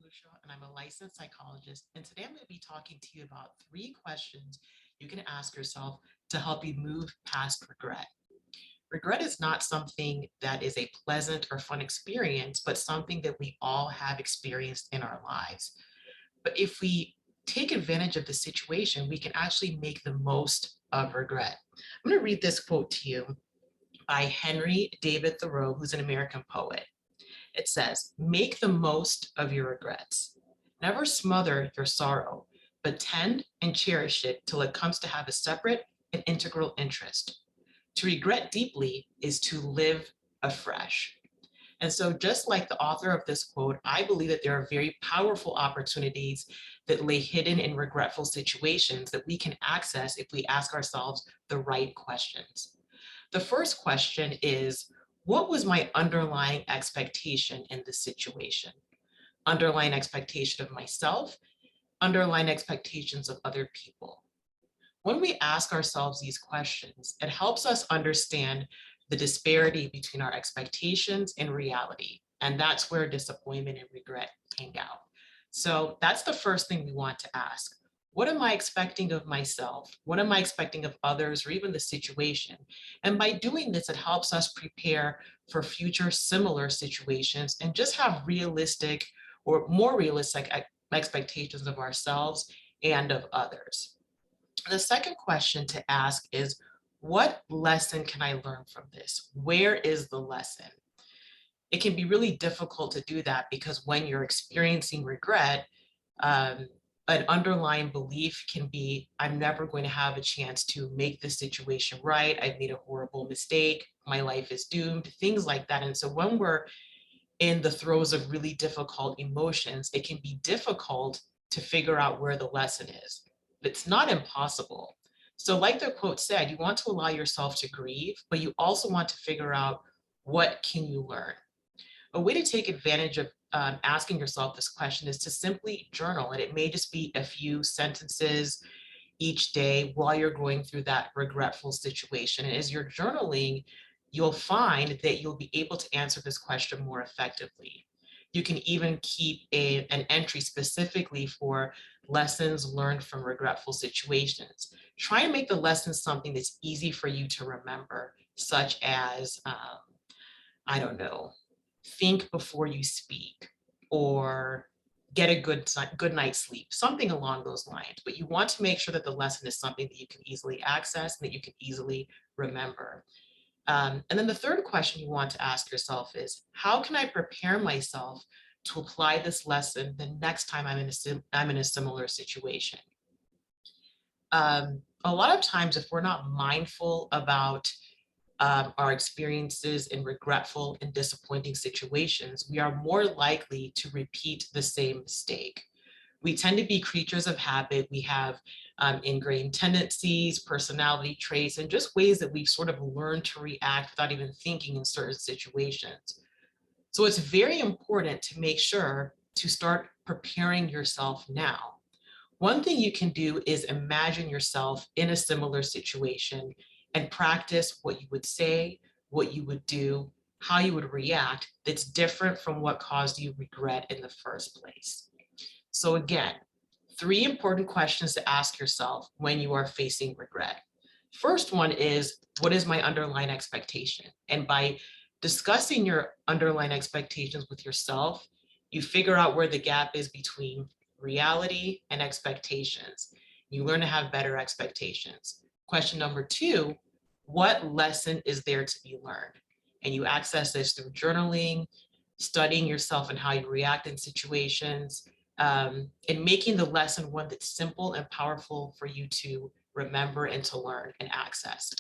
Kusha, and I'm a licensed psychologist. And today I'm going to be talking to you about 3 questions you can ask yourself to help you move past regret. Regret is not something that is a pleasant or fun experience, but something that we all have experienced in our lives. But if we take advantage of the situation, we can actually make the most of regret. I'm going to read this quote to you by Henry David Thoreau, who's an American poet. It says, make the most of your regrets. Never smother your sorrow, but tend and cherish it till it comes to have a separate and integral interest. To regret deeply is to live afresh. And so, just like the author of this quote, I believe that there are very powerful opportunities that lay hidden in regretful situations that we can access if we ask ourselves the right questions. The first question is, what was my underlying expectation in this situation? Underlying expectation of myself, underlying expectations of other people. When we ask ourselves these questions, it helps us understand the disparity between our expectations and reality. And that's where disappointment and regret hang out. So that's the first thing we want to ask. What am I expecting of myself? What am I expecting of others or even the situation? And by doing this, it helps us prepare for future similar situations and just have realistic or more realistic expectations of ourselves and of others. The second question to ask is, what lesson can I learn from this? Where is the lesson? It can be really difficult to do that because when you're experiencing regret, um, an underlying belief can be, I'm never going to have a chance to make this situation right. I've made a horrible mistake. My life is doomed, things like that. And so when we're in the throes of really difficult emotions, it can be difficult to figure out where the lesson is. It's not impossible. So, like the quote said, you want to allow yourself to grieve, but you also want to figure out what can you learn. A way to take advantage of asking yourself this question is to simply journal, and it may just be a few sentences each day while you're going through that regretful situation. And as you're journaling, you'll find that you'll be able to answer this question more effectively. You can even keep an entry specifically for lessons learned from regretful situations. Try and make the lessons something that's easy for you to remember, such as, I don't know, think before you speak, or get a good night's sleep, something along those lines. But you want to make sure that the lesson is something that you can easily access and that you can easily remember. And then the third question you want to ask yourself is, how can I prepare myself to apply this lesson the next time I'm in a similar situation? A lot of times, if we're not mindful about our experiences in regretful and disappointing situations, we are more likely to repeat the same mistake. We tend to be creatures of habit. We have ingrained tendencies, personality traits, and just ways that we've sort of learned to react without even thinking in certain situations. So it's very important to make sure to start preparing yourself now. One thing you can do is imagine yourself in a similar situation and practice what you would say, what you would do, how you would react that's different from what caused you regret in the first place. So again, 3 important questions to ask yourself when you are facing regret. First one is, what is my underlying expectation? And by discussing your underlying expectations with yourself, you figure out where the gap is between reality and expectations. You learn to have better expectations. Question number 2, what lesson is there to be learned? And you access this through journaling, studying yourself and how you react in situations, and making the lesson one that's simple and powerful for you to remember and to learn and access.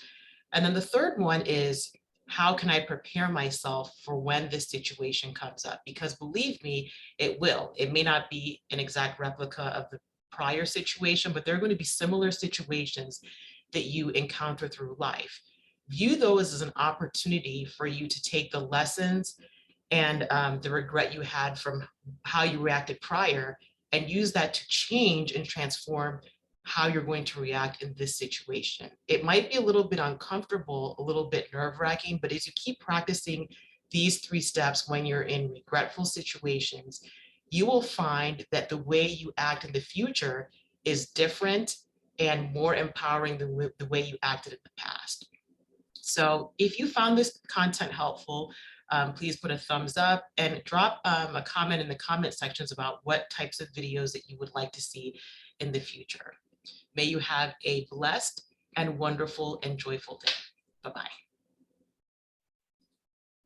And then the third one is, how can I prepare myself for when this situation comes up? Because believe me, it will. It may not be an exact replica of the prior situation, but there are going to be similar situations that you encounter through life. View those as an opportunity for you to take the lessons and the regret you had from how you reacted prior and use that to change and transform how you're going to react in this situation. It might be a little bit uncomfortable, a little bit nerve-wracking, but as you keep practicing these 3 steps when you're in regretful situations, you will find that the way you act in the future is different and more empowering than the way you acted in the past. So if you found this content helpful, please put a thumbs up and drop a comment in the comment sections about what types of videos that you would like to see in the future. May you have a blessed and wonderful and joyful day. Bye-bye.